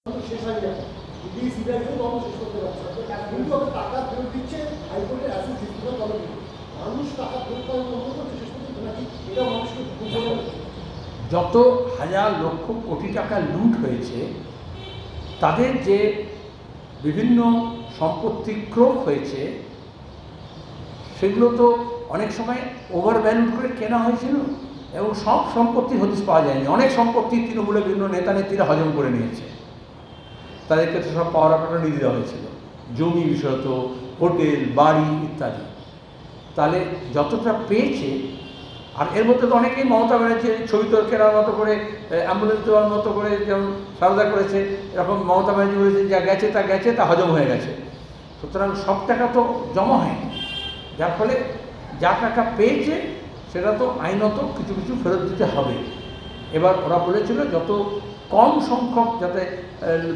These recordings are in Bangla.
শেষ হয়ে যাবে যদি সিবিআই জন্য তখন শেষ করতে পারছে কিন্তু ওদের টাকা ফেরত দিচ্ছে হাইকোর্টের অ্যাসিড ডিসপিউট করা মানুষ টাকা ফেরত পাওয়ার বন্ধ করছে শেষ করতে নাকি এটা মানুষকে যত হাজার লক্ষ কোটি টাকা লুট হয়েছে তাদের যে বিভিন্ন সম্পত্তি ক্রোক হয়েছে সেগুলো তো অনেক সময় ওভার ভ্যালু করে কেনা হয়েছিল এবং সব সম্পত্তি হদিশ পাওয়া যায়নি। অনেক সম্পত্তি তৃণমূলের বিভিন্ন নেতা নেত্রীরা হজম করে নিয়েছে, তাদেরকে তো সব পাওয়ার আপনারা নিয়ে দেওয়া হয়েছিল, জমি বিষয়ত, হোটেল, বাড়ি ইত্যাদি। তাহলে যতটা পেয়েছে, আর এর মধ্যে তো অনেকেই মমতা ব্যানার্জির ছবি তো কেনার মতো করে, অ্যাম্বুলেন্স দেওয়ার মতো করে যেমন সারদা করেছে, এরকম মমতা ব্যানার্জি বলেছে যা গেছে তা হজম হয়ে গেছে। সুতরাং সব টাকা তো জমা হয়নি, যার ফলে যা টাকা পেয়েছে সেটা তো আইনত কিছু কিছু ফেরত দিতে হবে। এবার ওরা বলেছিল যত কম সংখ্যক, যাতে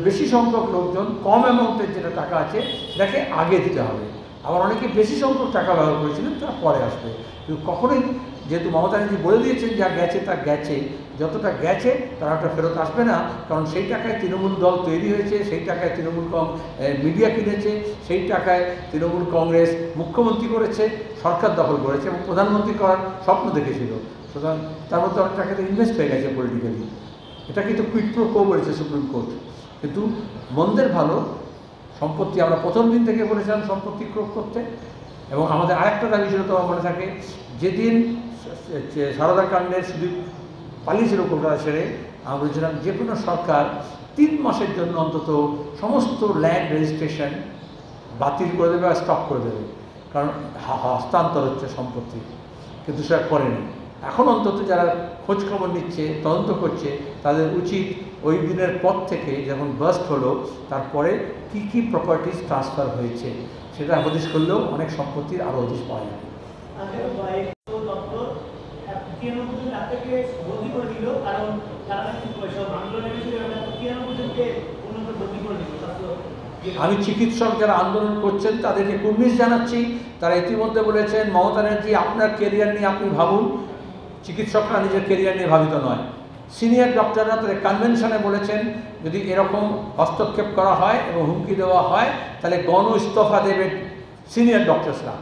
বেশি সংখ্যক লোকজন কম অ্যামাউন্টের যেটা টাকা আছে সেটাকে আগে দিতে হবে। আবার অনেকে বেশি সংখ্যক টাকা ব্যবহার করেছিলেন, তারা পরে আসবে। কিন্তু কখনোই, যেহেতু মমতা ব্যানার্জি বলে দিয়েছেন যা গেছে তা গেছে, যতটা গেছে তারা একটা ফেরত আসবে না, কারণ সেই টাকায় তৃণমূল দল তৈরি হয়েছে, সেই টাকায় তৃণমূল মিডিয়া কিনেছে, সেই টাকায় তৃণমূল কংগ্রেস মুখ্যমন্ত্রী করেছে, সরকার দখল করেছে এবং প্রধানমন্ত্রী করার স্বপ্ন দেখেছিল। সুতরাং তার মধ্যে অনেক টাকা ইনভেস্ট হয়ে গেছে পলিটিক্যালি। এটা কিন্তু কুইট প্রো কো বলেছে সুপ্রিম কোর্ট। কিন্তু মন্দের ভালো সম্পত্তি, আমরা প্রথম দিন থেকে বলেছিলাম সম্পত্তি ক্রোক করতে। এবং আমাদের আরেকটা দাবি ছিল, তোমার মনে থাকে, যেদিন সারদা কাণ্ডের শুধু পালিয়েছিল কলকাতা ছেড়ে, আমরা বলেছিলাম যে কোনো সরকার 3 মাসের জন্য অন্তত সমস্ত ল্যান্ড রেজিস্ট্রেশন বাতিল করে দেবে বা স্টপ করে দেবে, কারণ হস্তান্তর হচ্ছে সম্পত্তি। কিন্তু সেটা করেনি। এখন অন্তত যারা খোঁজখবর নিচ্ছে, তদন্ত করছে, তাদের উচিত ওই দিনের পর থেকে যখন বাস্ট হলো তারপরে কি কি প্রপার্টিজ ট্রান্সফার হয়েছে সেটা হদিশ করলেও অনেক সম্পত্তির আরও হদিশ পাওয়া যাবে। আমি চিকিৎসক যারা আন্দোলন করছেন তাদেরকে কুর্নিশ জানাচ্ছি। তারা ইতিমধ্যে বলেছেন মমতা ব্যানার্জি আপনার কেরিয়ার নিয়ে আপনি ভাবুন, চিকিৎসকরা নিজের কেরিয়ার নিয়ে ভাবিত নয়। সিনিয়র ডক্টররা তাদের কনভেনশনে বলেছেন যদি এরকম হস্তক্ষেপ করা হয় এবং হুমকি দেওয়া হয় তাহলে গণ ইস্তফা দেবে সিনিয়র ডক্টরসরা,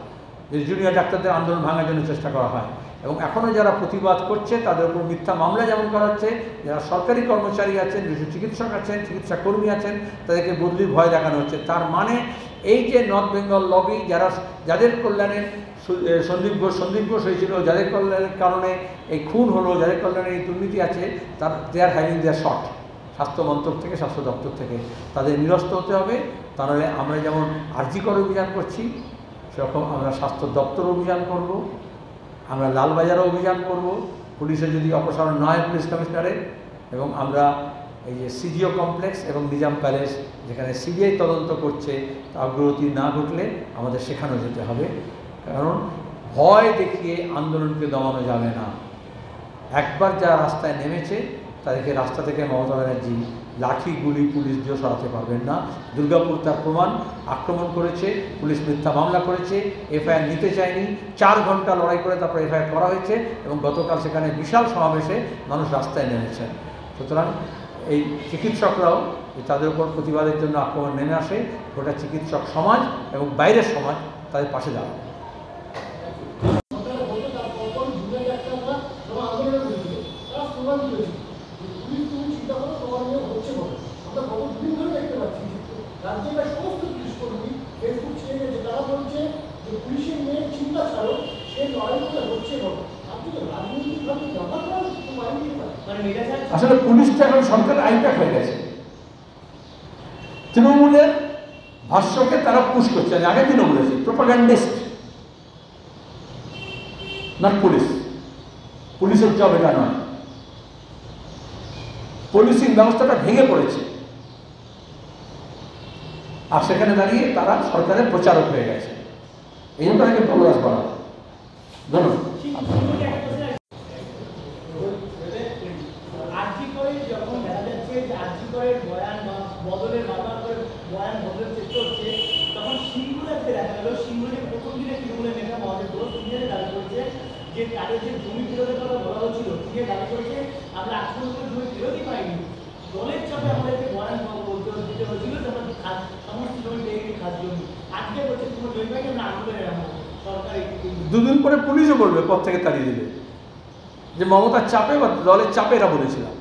যদি জুনিয়র ডাক্তারদের আন্দোলন ভাঙার জন্য চেষ্টা করা হয়। এবং এখনও যারা প্রতিবাদ করছে তাদের উপর মিথ্যা মামলা যেমন করা হচ্ছে, যারা সরকারি কর্মচারী আছেন, কিছু চিকিৎসক আছেন, চিকিৎসা কর্মী আছেন, তাদেরকে বদলির ভয় দেখানো হচ্ছে। তার মানে এই যে নর্থ বেঙ্গল লবি, যাদের কল্যাণে সন্দীপ ঘোষ হয়েছিল, যাদের কল্যাণের কারণে এই খুন হলো, যাদের কল্যাণে এই দুর্নীতি আছে, দে আর হ্যাভিং দেয়ার শট। স্বাস্থ্য মন্ত্রক থেকে, স্বাস্থ্য দপ্তর থেকে তাদের নিরস্ত হতে হবে। তাহলে আমরা যেমন আরজিকর অভিযান করছি সেরকম আমরা স্বাস্থ্য দপ্তর অভিযান করব, আমরা লালবাজারও অভিযান করব, পুলিশের যদি অপসারণ না হয় পুলিশ কমিশনারের, এবং আমরা এই যে সিজিও কমপ্লেক্স এবং নিজাম প্যালেস যেখানে সিবিআই তদন্ত করছে তা অগ্রগতি না ঘটলে আমাদের সেখানেও যেতে হবে। কারণ ভয় দেখিয়ে আন্দোলনকে দমানো যাবে না। একবার যারা রাস্তায় নেমেছে তাদেরকে রাস্তা থেকে মমতা ব্যানার্জি লাঠি গুলি পুলিশ দিয়ে সরাতে পারবেন না। দুর্গাপুর তার প্রমাণ, আক্রমণ করেছে, পুলিশ মিথ্যা মামলা করেছে, এফআইআর নিতে চায়নি, 4 ঘন্টা লড়াই করে তারপর এফআইআর করা হয়েছে এবং গতকাল সেখানে বিশাল সমাবেশে মানুষ রাস্তায় নেমেছেন। সুতরাং এই চিকিৎসকরাও তাদের উপর প্রতিবাদের জন্য আক্রমণ নেমে আসে, গোটা চিকিৎসক সমাজ এবং বাইরের সমাজ তাদের পাশে দাঁড়ায়। আসলে পুলিশটা এখন সরকার আইনটা হয়ে গেছে, তৃণমূলের ভাষ্যকে তারা পুশ করছে। আগে তৃণমূলের প্রোপাগান্ডিস্ট, নট পুলিশ। পুলিশের জব এটা নয়। পুলিশিং ব্যবস্থাটা ভেঙে পড়েছে আর সেখানে দাঁড়িয়ে তারা সরকারের প্রচারক হয়ে গেছে। এই জন্য তাদেরকে প্রকাশ করা। ধন্যবাদ। যে তাদের যে জমি ফেরতের কথা বলা হচ্ছিল, তিনি দাবি করেছে আমরা আজ পর্যন্ত জমি ফেরতই পাইনি, দলের চাপে আমাদেরকে বয়ান করে পুলিশও বলবে পদ থেকে তাড়িয়ে দেবে, যে মমতার চাপে বা দলের চাপে এরা বলেছিলাম।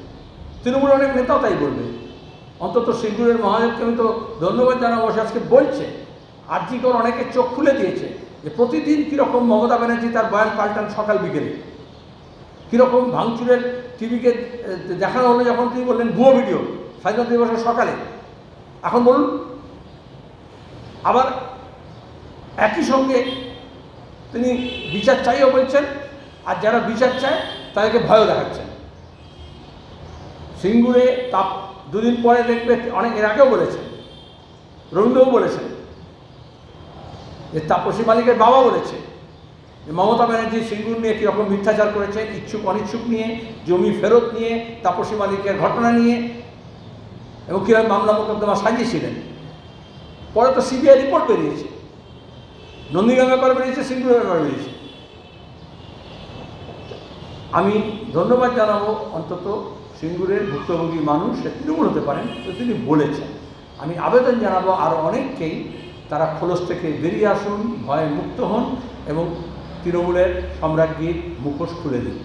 তৃণমূলের অনেক নেতাও তাই বলবে। অন্তত সিঙ্গুরের মহাদেবকে আমি তো ধন্যবাদ জানাবো, সে আজকে বলছে আরজি কর অনেকে চোখ খুলে দিয়েছে যে প্রতিদিন কীরকম মমতা ব্যানার্জি তার বয়ান পাল্টান সকাল বিকেলে, কীরকম ভাঙচুরের টিভিকে দেখানো হলো যখন তিনি বললেন ভুয়ো ভিডিও স্বাধীনতা দিবসের সকালে। এখন বলুন, আবার একই সঙ্গে তিনি বিচার চাইও বলছেন, আর যারা বিচার চায় তাদেরকে ভয়ও দেখাচ্ছেন। সিঙ্গুরে তাপ দুদিন পরে দেখবে, অনেক এর আগেও বলেছেন, রবীন্দ্রবাবু বলেছেন, যে তাপসী মালিকের বাবা বলেছে যে মমতা ব্যানার্জি সিঙ্গুর নিয়ে কীরকম মিথ্যাচার করেছেন, ইচ্ছুক অনিচ্ছুক নিয়ে, জমি ফেরত নিয়ে, তাপসী মালিকের ঘটনা নিয়ে, এবং কীভাবে মামলা মোকদ্দমা সাজিয়েছিলেন। পরে তো সিবিআই রিপোর্ট বেরিয়েছে, নন্দীগ্রাম ব্যাপারে বেরিয়েছে, সিঙ্গুরের ব্যাপারে বেরিয়েছে। আমি ধন্যবাদ জানাবো অন্তত সিঙ্গুরের ভুক্তভোগী মানুষ, সে তৃণমূল হতে পারেন, তো তিনি বলেছেন। আমি আবেদন জানাবো আরও অনেককেই, তারা খোলস থেকে বেরিয়ে আসুন, ভয়ে মুক্ত হন এবং তৃণমূলের সম্রাজ্ঞীর মুখোশ খুলে দিন।